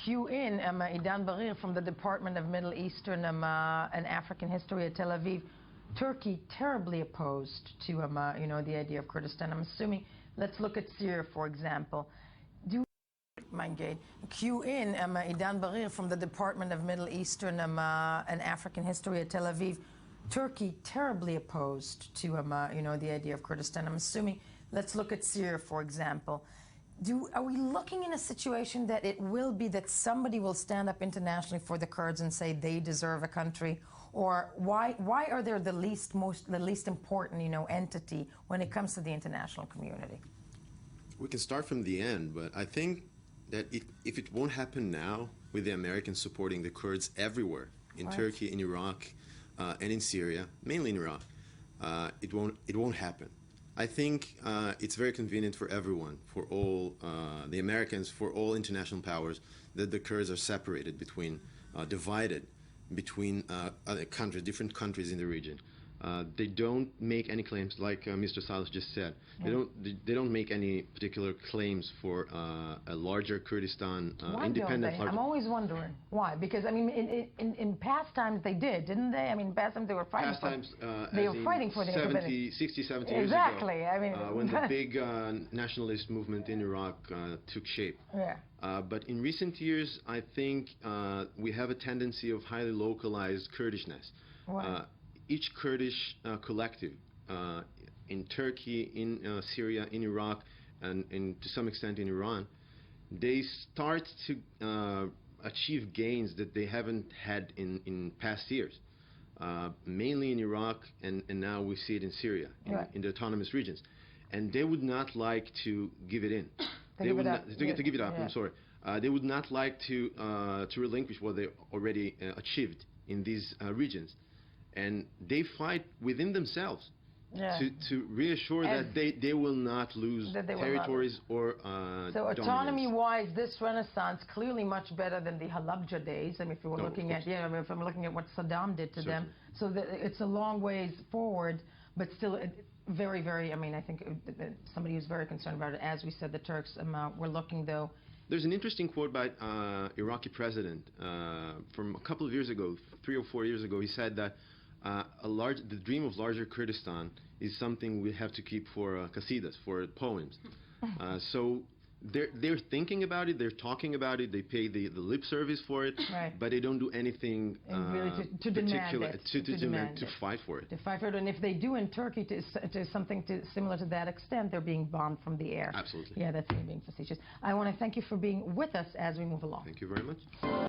Cue in Idan Barir from the Department of Middle Eastern and African History at Tel Aviv. Turkey terribly opposed to the idea of Kurdistan. I'm assuming. Let's look at Syria, for example. Cue in Idan Barir from the Department of Middle Eastern and African History at Tel Aviv. Turkey terribly opposed to the idea of Kurdistan. I'm assuming. Let's look at Syria, for example. Are we looking in a situation that it will be that somebody will stand up internationally for the Kurds and say they deserve a country? Or why are they the least important entity when it comes to the international community? We can start from the end, but I think that if it won't happen now with the Americans supporting the Kurds everywhere, in Turkey, in Iraq, and in Syria, mainly in Iraq, it won't happen. I think it's very convenient for everyone, for all the Americans, for all international powers, that the Kurds are separated divided between other countries, different countries in the region. They don't make any claims, like Mr. Silas just said. Yeah. They don't make any particular claims for a larger Kurdistan, independent. I'm always wondering why. Because I mean, in past times they didn't they? I mean, past times they were fighting. They were fighting for the 60, 70 years ago. Exactly. I mean, when the big nationalist movement in Iraq took shape. Yeah. But in recent years, I think we have a tendency of highly localized Kurdishness. Wow. Each Kurdish collective in Turkey, in Syria, in Iraq, and to some extent in Iran, they start to achieve gains that they haven't had in past years, mainly in Iraq, and now we see it in Syria, in the autonomous regions. And they would not like to give it in. They would not to give it up. Yeah. I'm sorry. They would not like to relinquish what they already achieved in these regions. And they fight within themselves to reassure that they will not lose territories or so autonomy-wise, this renaissance clearly much better than the Halabja days. I mean, if we were looking at if I'm looking at what Saddam did to them, so it's a long ways forward, but still very, very. I mean, I think somebody who's very concerned about it. As we said, the Turks. We're looking though. There's an interesting quote by Iraqi president from a couple of years ago, 3 or 4 years ago. He said that the dream of larger Kurdistan is something we have to keep for qasidas, for poems. So they're thinking about it, they're talking about it, they pay the lip service for it, but they don't do anything really to demand it, to fight for it. To fight for it, and if they do in Turkey to something similar to that extent, they're being bombed from the air. Absolutely. Yeah, that's me being facetious. I want to thank you for being with us as we move along. Thank you very much.